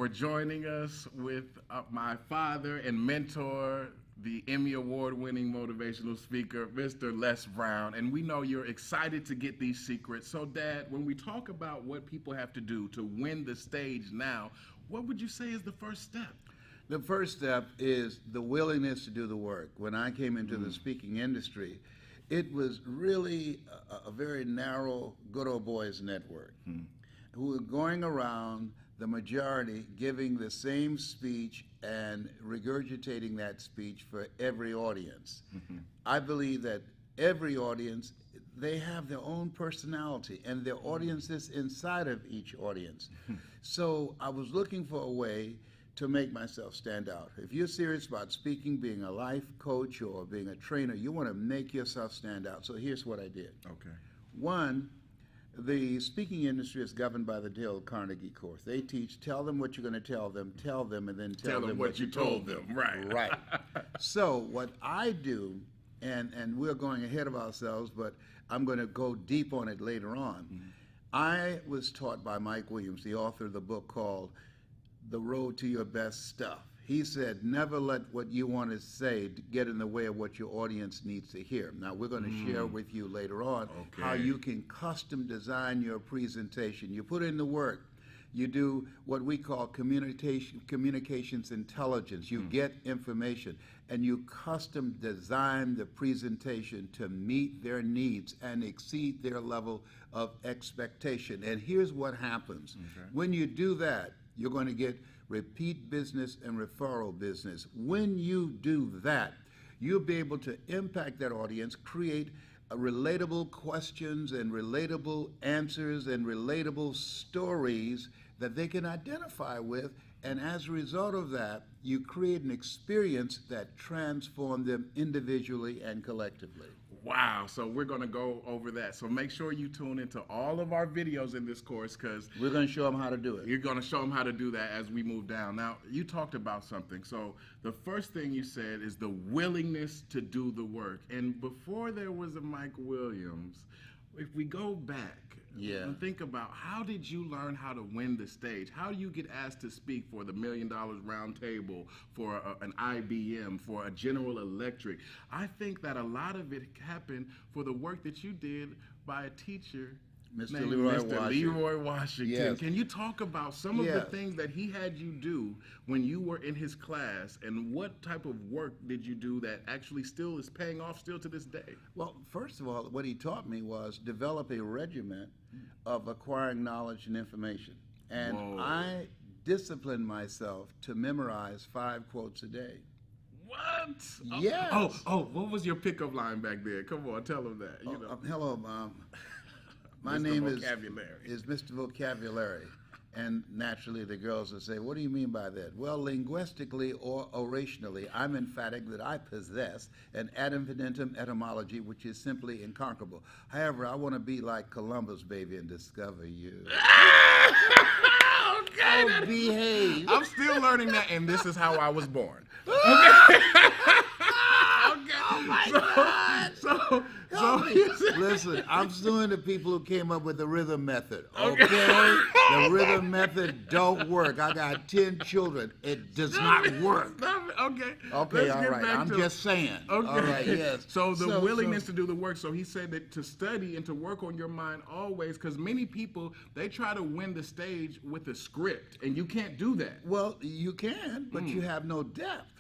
for joining us with my father and mentor, the Emmy Award-winning motivational speaker, Mr. Les Brown. And we know you're excited to get these secrets. So, Dad, when we talk about what people have to do to win the stage now, what would you say is the first step? The first step is the willingness to do the work. When I came into the speaking industry, it was really a very narrow good old boys network who were going around, the majority giving the same speech and regurgitating that speech for every audience. I believe that every audience, they have their own personality and their audiences inside of each audience. So I was looking for a way to make myself stand out. If you're serious about speaking, being a life coach, or being a trainer, you want to make yourself stand out. So here's what I did. Okay. One, the speaking industry is governed by the Dale Carnegie course. They teach, tell them what you're going to tell them, and then tell them what you told them. Right. Right. So what I do, and we're going ahead of ourselves, but I'm going to go deep on it later on. I was taught by Mike Williams, the author of the book called The Road to Your Best Stuff. He said, never let what you want to say get in the way of what your audience needs to hear. Now, we're going to share with you later on how you can custom design your presentation. You put in the work. You do what we call communications intelligence. You get information, and you custom design the presentation to meet their needs and exceed their level of expectation. And here's what happens. When you do that, you're going to get repeat business and referral business. When you do that, you'll be able to impact that audience, create relatable questions and relatable answers and relatable stories that they can identify with. And as a result of that, you create an experience that transforms them individually and collectively. Wow, so we're going to go over that. So make sure you tune into all of our videos in this course, because we're going to show them how to do it. You're going to show them how to do that as we move down. Now, you talked about something. So the first thing you said is the willingness to do the work. And before there was a Mike Williams, if we go back and think about, how did you learn how to win the stage? How do you get asked to speak for the $1 Million Round Table, for an IBM, for a General Electric? I think that a lot of it happened for the work that you did by a teacher Mr. named Leroy Mr. Washington. Leroy Washington. Yes. Can you talk about some of the things that he had you do when you were in his class, and what type of work did you do that actually still is paying off still to this day? Well, first of all, what he taught me was develop a regiment of acquiring knowledge and information. And I disciplined myself to memorize 5 quotes a day. What? Yes. Oh, what was your pickup line back there? Come on, tell them that. You know. Hello, Mom. My Mr. name Vocabulary. is Mr. Vocabulary. And naturally, the girls will say, what do you mean by that? Well, linguistically or orationally, I'm emphatic that I possess an ad infinitum etymology, which is simply inconquerable. However, I want to be like Columbus, baby, and discover you. Okay. Oh, behave. I'm still learning that, and this is how I was born. Okay. Oh, my God. So listen, I'm suing the people who came up with the rhythm method. Okay? The rhythm method don't work. I got 10 children. It does not work. Okay. Okay, all right. I'm just saying. Okay. All right, yes. So the willingness to do the work. So he said that to study and to work on your mind always, because many people, they try to win the stage with a script, and you can't do that. Well, you can, but you have no depth.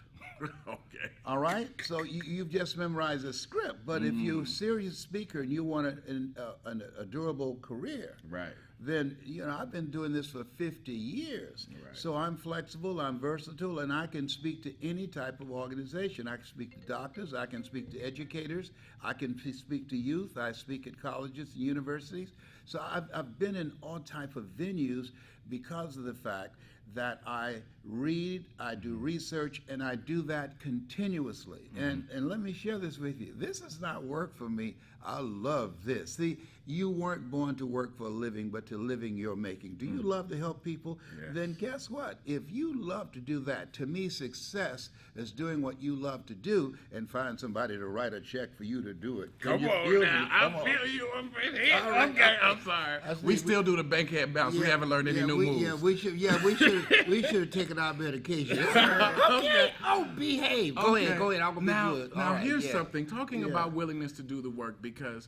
Okay. All right? So you've just memorized a script. But if you're a serious speaker and you want a durable career, Right. then, you know, I've been doing this for 50 years. Right. So I'm flexible, I'm versatile, and I can speak to any type of organization. I can speak to doctors, I can speak to educators, I can speak to youth, I speak at colleges and universities. So I've been in all type of venues because of the fact that I read, I do research, and I do that continuously. And let me share this with you. This is not work for me. I love this. See, you weren't born to work for a living, but to living your making. Do you love to help people? Yes. Then guess what? If you love to do that, to me, success is doing what you love to do and find somebody to write a check for you to do it. Can Come you on feel now, me? I Come on. feel you up in here. All right. Okay, I'm sorry. We still do the bankhead bounce. We haven't learned any new moves. Yeah, we should. Yeah, we should have taken our medication. Okay. Oh, behave. Go ahead. I'm gonna now, be good. Now, All right, here's yeah. something. Talking Yeah. about willingness to do the work, because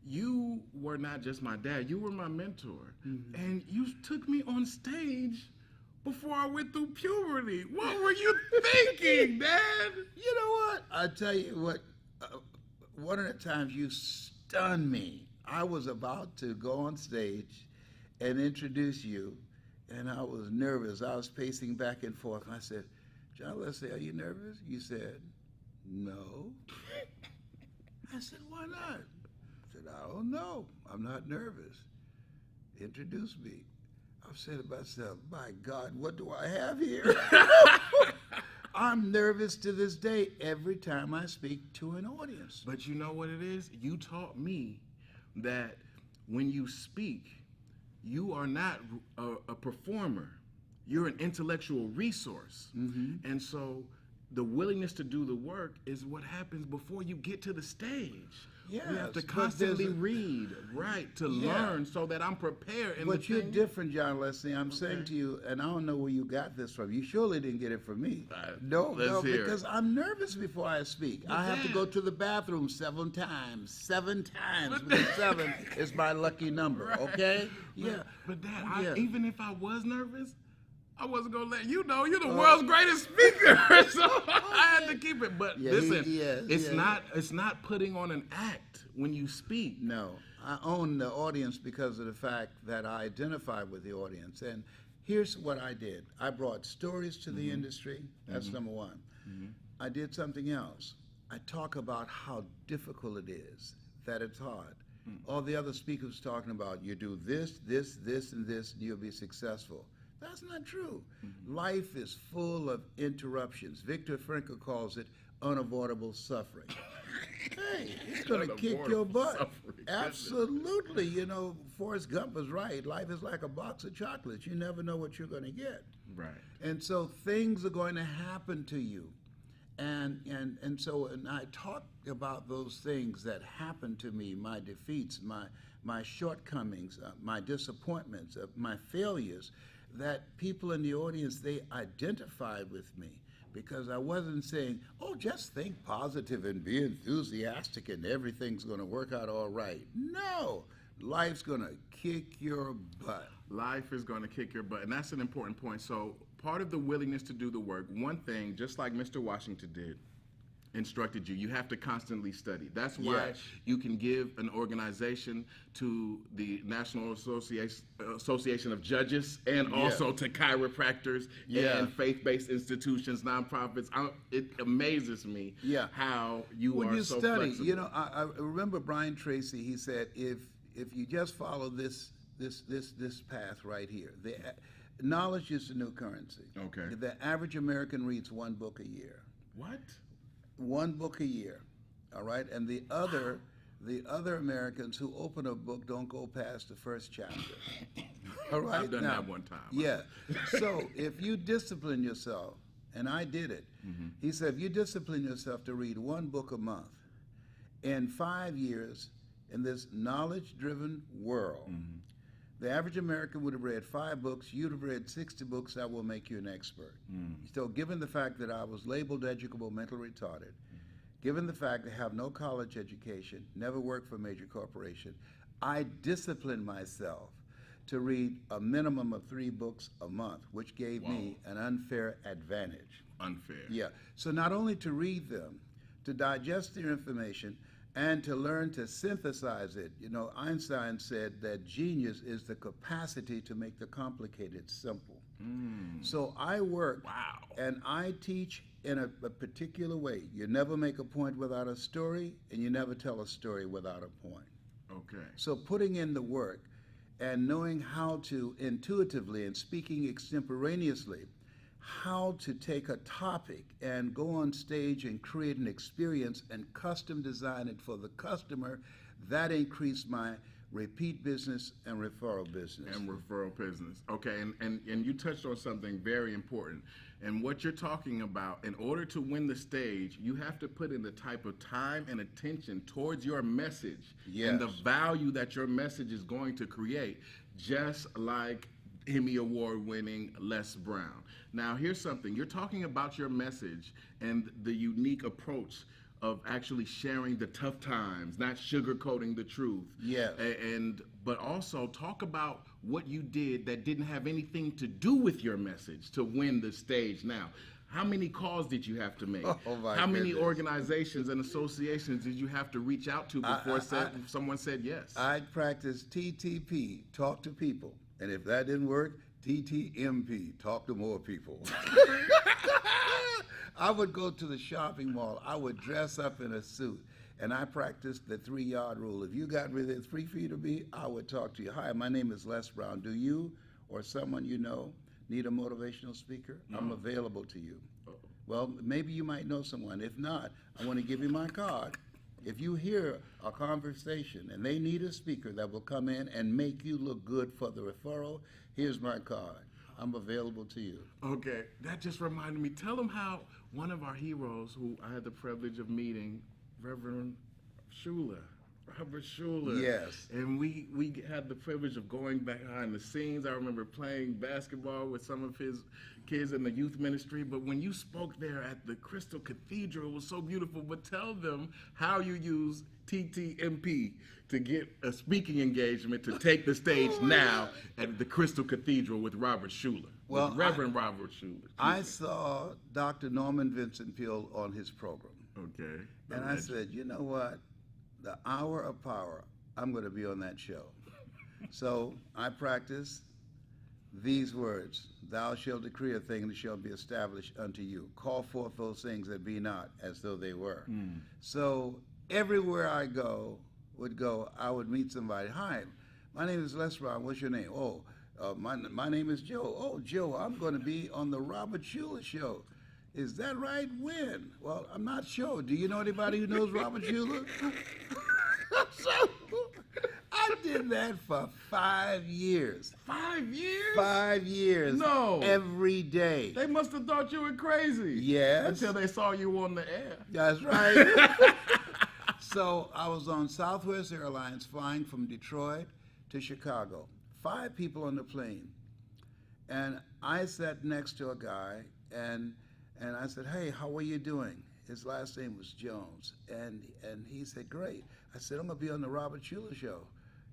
you were not just my dad. You were my mentor, and you took me on stage before I went through puberty. What were you thinking, Dad? You know what? I tell you what. One of the times you stunned me. I was about to go on stage and introduce you, and I was nervous. I was pacing back and forth. And I said, "John Leslie, are you nervous?" You said, "No." I said, "Why not?" I said, "I don't know. I'm not nervous." Introduce me. I said to myself, "My God, what do I have here?" I'm nervous to this day every time I speak to an audience. But you know what it is? You taught me that when you speak, you are not a performer. You're an intellectual resource. And so the willingness to do the work is what happens before you get to the stage. Yes, we have to but constantly there's a- read, right, to Yeah. learn so that I'm prepared. And But the you're thing- different, John Leslie. I'm saying Okay. to you, and I don't know where you got this from. You surely didn't get it from me. No, let's hear it. because I'm nervous before I speak. I have to Dad- go to the bathroom 7 times. 7 times. Because 7 is my lucky number, Right. okay? Yeah. But Dad, Yeah. even if I was nervous, I wasn't gonna let you know. You're the world's greatest speaker, so I had to keep it. But Yeah, listen, yes, it's yeah. not putting on an act when you speak. No, I own the audience because of the fact that I identify with the audience. And here's what I did. I brought stories to the industry. That's number one. I did something else. I talk about how difficult it is, that it's hard. All the other speakers talking about, you do this, this, this, and this, and you'll be successful. That's not true. Life is full of interruptions. Viktor Frankl calls it unavoidable suffering. Hey, it's going to kick your Unavoidable butt. suffering, isn't it? Absolutely. You know, Forrest Gump was right. Life is like a box of chocolates. You never know what you're going to get. Right. And so things are going to happen to you. And so I talk about those things that happened to me, my defeats, my shortcomings, my disappointments, my failures, that people in the audience, they identified with me. Because I wasn't saying, oh, just think positive and be enthusiastic and everything's going to work out all right. No, life's going to kick your butt. Life is going to kick your butt, and that's an important point. So part of the willingness to do the work, one thing, just like Mr. Washington did, instructed you, you have to constantly study. That's why Yes. you can give an organization to the National Association of Judges and Yeah. also to chiropractors Yeah. and faith-based institutions, nonprofits. It amazes me how you When are you so study, flexible. you know, I remember Brian Tracy. He said, if you just follow this path right here, knowledge is the new currency. Okay. The average American reads 1 book a year. What? 1 book a year, all right? And the other Americans who open a book don't go past the first chapter. All right? I've done Now, that one time. Yeah. So if you discipline yourself, and I did it, he said, if you discipline yourself to read 1 book a month, in 5 years, in this knowledge-driven world, the average American would have read 5 books. You'd have read 60 books that will make you an expert. So given the fact that I was labeled educable mentally retarded, given the fact that I have no college education, never worked for a major corporation, I disciplined myself to read a minimum of 3 books a month, which gave me an unfair advantage. Unfair. Yeah. So not only to read them, to digest their information, and to learn to synthesize it. You know, Einstein said that genius is the capacity to make the complicated simple. So I work and I teach in a particular way. You never make a point without a story, and you never tell a story without a point. Okay. So putting in the work and knowing how to intuitively and speaking extemporaneously how to take a topic and go on stage and create an experience and custom design it for the customer. That increased my repeat business and referral business. And referral business. Okay, and you touched on something very important. And what you're talking about, in order to win the stage, you have to put in the type of time and attention towards your message and the value that your message is going to create, just like Emmy Award winning Les Brown. Now, here's something. You're talking about your message and the unique approach of actually sharing the tough times, not sugarcoating the truth. Yes. But also talk about what you did that didn't have anything to do with your message to win the stage. Now, how many calls did you have to make? How many organizations and associations did you have to reach out to before someone said yes? I practiced TTP, talk to people. And if that didn't work, TTMP, talk to more people. I would go to the shopping mall. I would dress up in a suit, and I practiced the 3-yard rule. If you got within 3 feet of me, I would talk to you. Hi, my name is Les Brown. Do you or someone you know need a motivational speaker? No. I'm available to you. Well, maybe you might know someone. If not, I want to give you my card. If you hear a conversation and they need a speaker that will come in and make you look good for the referral, here's my card. I'm available to you. Okay, that just reminded me. Tell them how one of our heroes, who I had the privilege of meeting, Reverend Schuler, Robert Schuler. Yes. And we had the privilege of going behind the scenes. I remember playing basketball with some of his kids in the youth ministry. But when you spoke there at the Crystal Cathedral, it was so beautiful. But tell them how you use TTMP to get a speaking engagement to take the stage now at the Crystal Cathedral with Robert Schuler, with Reverend Robert Schuler. I saw Dr. Norman Vincent Peale on his program. Okay. And I said, you know what? The Hour of Power, I'm going to be on that show. So I practiced these words. Thou shalt decree a thing, and it shall be established unto you. Call forth those things that be not as though they were. So everywhere I I would meet somebody. Hi, my name is Les Brown. What's your name? Oh, my name is Joe. Oh, Joe, I'm going to be on the Robert Schuler show. Is that right? When? Well, I'm not sure. Do you know anybody who knows Robert Schuler? So I did that for 5 years. 5 years? 5 years. No. Every day. They must have thought you were crazy. Yes. Until they saw you on the air. That's right. So I was on Southwest Airlines flying from Detroit to Chicago. 5 people on the plane. And I sat next to a guy, and I said, hey, how are you doing? His last name was Jones. And he said, great. I said, I'm going to be on the Robert Schuler show.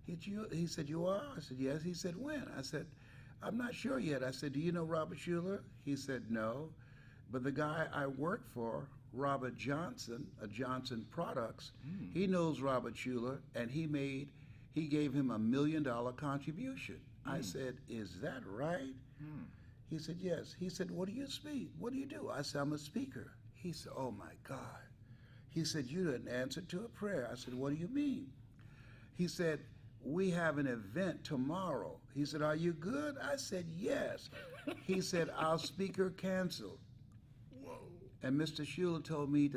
He said, you are? I said, yes. He said, when? I said, I'm not sure yet. I said, do you know Robert Schuler? He said, no. But the guy I work for, Robert Johnson, of Johnson Products, he knows Robert Schuler, and he gave him $1 million contribution. I said, is that right? He said, yes. He said, what do you speak? What do you do? I said, I'm a speaker. He said, oh my God. He said, you didn't answer to a prayer. I said, what do you mean? He said, we have an event tomorrow. He said, are you good? I said, yes. He said, our speaker canceled. Whoa. And Mr. Schuler told me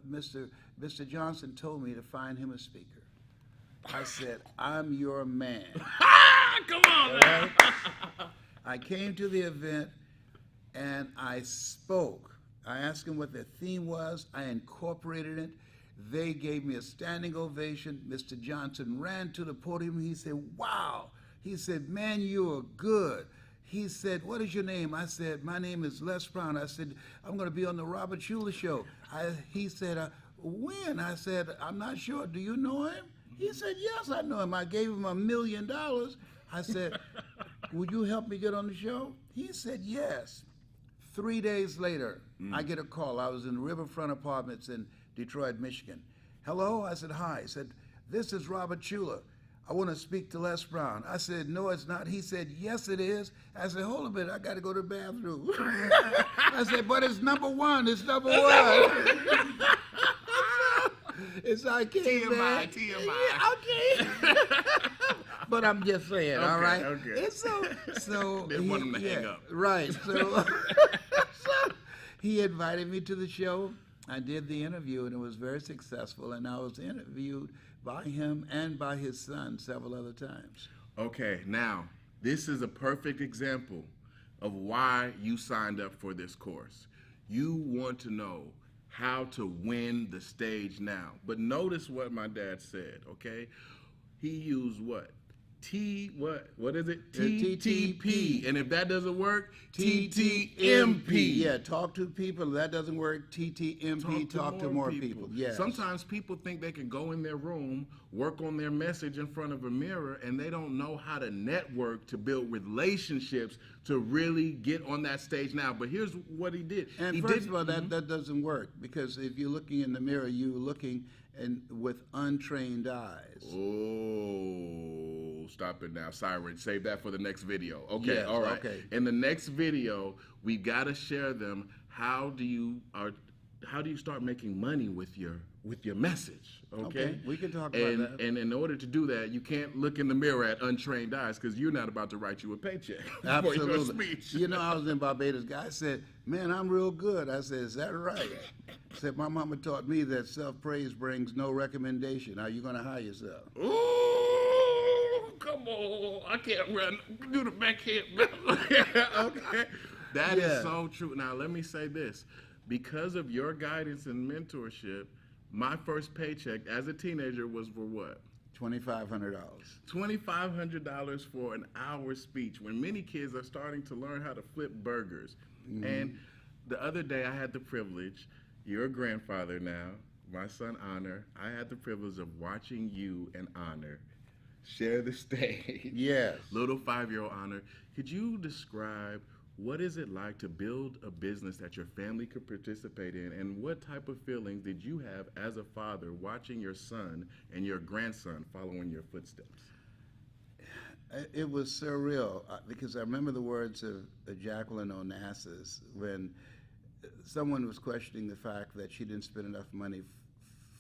Mr. Johnson told me to find him a speaker. I said, I'm your man. Come on, man. I came to the event and I spoke. I asked them what their theme was. I incorporated it. They gave me a standing ovation. Mr. Johnson ran to the podium. He said, wow. He said, man, you are good. He said, what is your name? I said, my name is Les Brown. I said, I'm going to be on the Robert Schuler show. He said, when? I said, I'm not sure. Do you know him? He said, yes, I know him. I gave him $1 million. I said, would you help me get on the show? He said, yes. 3 days later, I get a call. I was in Riverfront Apartments in Detroit, Michigan. Hello? I said, hi. He said, this is Robert Schuler. I want to speak to Les Brown. I said, no, it's not. He said, yes, it is. I said, hold a minute. I got to go to the bathroom. I said, but it's number 1. It's number 1. It's like TMI. Yeah, okay. But I'm just saying, all right? Okay. And so Didn't want him to hang up. Right. So He invited me to the show. I did the interview, and it was very successful. And I was interviewed by him and by his son several other times. Okay, now this is a perfect example of why you signed up for this course. You want to know how to win the stage now. But notice what my dad said, okay? He used what? What is it? TTP. And if that doesn't work, TTMP. Yeah, talk to people. If that doesn't work, TTMP, talk to more people. Yes. Sometimes people think they can go in their room, work on their message in front of a mirror, and they don't know how to network, to build relationships, to really get on that stage now. But here's what he did. And first of all, that doesn't work, because if you're looking in the mirror, you're looking with untrained eyes. Oh, stop it now, Siren. Save that for the next video. Okay, yes, all right. Okay. In the next video, we got to share them. How do you start making money with your message? Okay, we can talk about that. And in order to do that, you can't look in the mirror at untrained eyes, because you're not about to write you a paycheck for your speech. You know, I was in Barbados. Guy said, "Man, I'm real good." I said, "Is that right?" He said, "My mama taught me that self-praise brings no recommendation. Are you going to hire yourself?" Ooh, come on. I can't run. Do the backhand. Okay. That is so true. Now, let me say this. Because of your guidance and mentorship, my first paycheck as a teenager was for what? $2,500. $2,500 for an hour speech, when many kids are starting to learn how to flip burgers. Mm-hmm. And the other day I had the privilege, you're a grandfather now, my son Honor, I had the privilege of watching you and Honor share the stage. Yes. Little 5-year-old Honor. Could you describe what is it like to build a business that your family could participate in, and what type of feelings did you have as a father watching your son and your grandson follow in your footsteps? It was surreal, because I remember the words of Jacqueline Onassis when someone was questioning the fact that she didn't spend enough money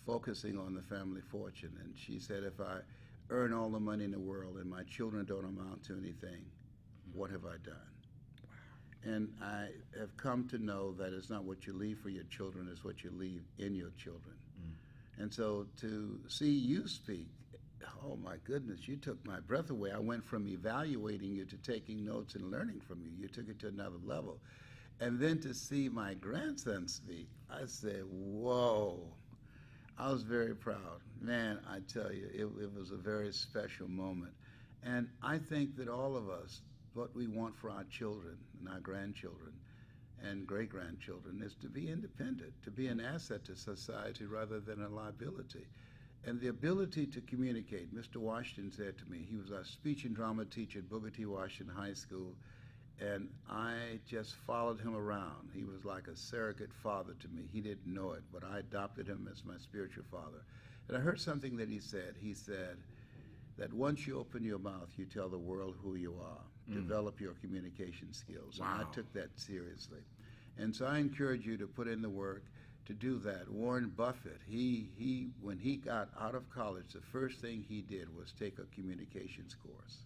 focusing on the family fortune. And she said, "If I earn all the money in the world and my children don't amount to anything, what have I done?" And I have come to know that it's not what you leave for your children, it's what you leave in your children. And so to see you speak, oh my goodness, you took my breath away. I went from evaluating you to taking notes and learning from you. You took it to another level. And then to see my grandson speak, I said, whoa. I was very proud. Man, I tell you, it was a very special moment. And I think that all of us, what we want for our children and our grandchildren and great-grandchildren is to be independent, to be an asset to society rather than a liability. And the ability to communicate. Mr. Washington said to me, he was our speech and drama teacher at Booker T. Washington High School, and I just followed him around. He was like a surrogate father to me. He didn't know it, but I adopted him as my spiritual father. And I heard something that he said. He said that once you open your mouth, you tell the world who you are. Develop your communication skills. Wow. And I took that seriously. And so I encourage you to put in the work to do that. Warren Buffett, when he got out of college, the first thing he did was take a communications course.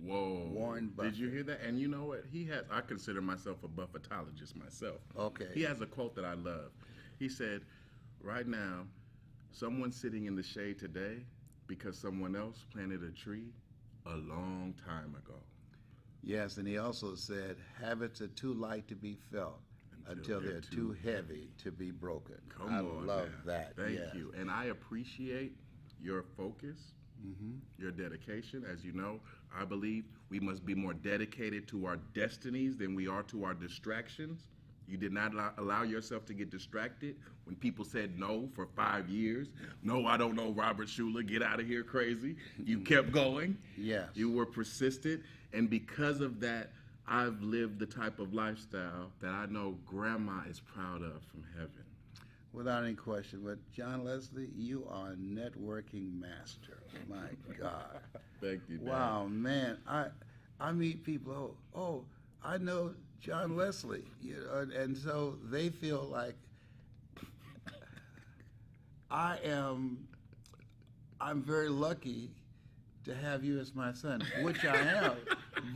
Whoa. Warren Buffett. Did you hear that? And you know what? I consider myself a Buffettologist myself. Okay. He has a quote that I love. He said, right now, someone's sitting in the shade today because someone else planted a tree a long time ago. Yes, and he also said, habits are too light to be felt until they're too heavy to be broken. Come on, love man. that. Thank you. And I appreciate your focus, your dedication. As you know, I believe we must be more dedicated to our destinies than we are to our distractions. You did not allow yourself to get distracted when people said no for 5 years. No, I don't know Robert Schuller, get out of here crazy. You kept going. Yes. You were persistent. And because of that, I've lived the type of lifestyle that I know Grandma is proud of from heaven. Without any question. But John Leslie, you are a networking master. My God. Thank you, Dad. Wow, man. I meet people, oh, I know John Leslie. You know, and so they feel like I'm very lucky to have you as my son, which I am.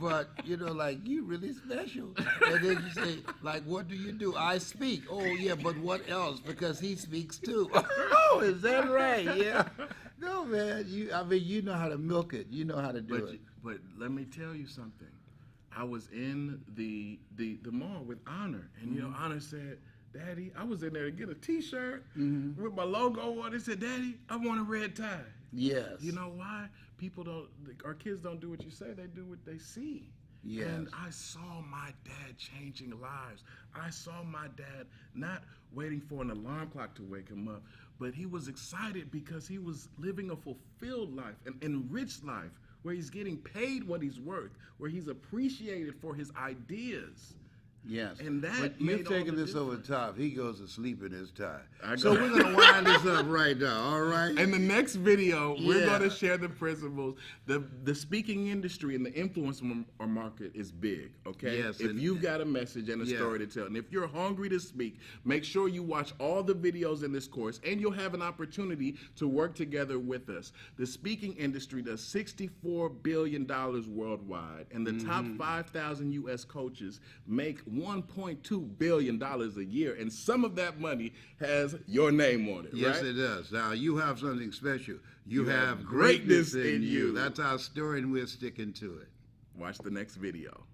but like, you really special. And then you say, like, what do you do? I speak. Oh yeah, but what else? Because he speaks too. Oh, is that right? Yeah. No, man. You know how to milk it. You know how to do it. But let me tell you something. I was in the mall with Honor, and Honor said, "Daddy," I was in there to get a T-shirt with my logo on it. Said, "Daddy, I want a red tie." Yes. You know why? Our kids don't do what you say. They do what they see. Yes. And I saw my dad changing lives. I saw my dad not waiting for an alarm clock to wake him up, but he was excited because he was living a fulfilled life, an enriched life, where he's getting paid what he's worth, where he's appreciated for his ideas. Yes. And that but made you're taking all the this over the difference. top. He goes to sleep in his tie. I So go- we're going to wind this up right now, all right? In the next video, we're Yeah. going to share the principles. The speaking industry and the influencer market is big, okay? Yes, If and- you've got a message and a Yeah. story to tell, and if you're hungry to speak, make sure you watch all the videos in this course, and you'll have an opportunity to work together with us. The speaking industry does $64 billion worldwide, and the top 5,000 U.S. coaches make $1.2 billion a year, and some of that money has your name on it, Yes, right? it does. Now, you have something special. You have have greatness greatness in in you. you. That's our story, and we're sticking to it. Watch the next video.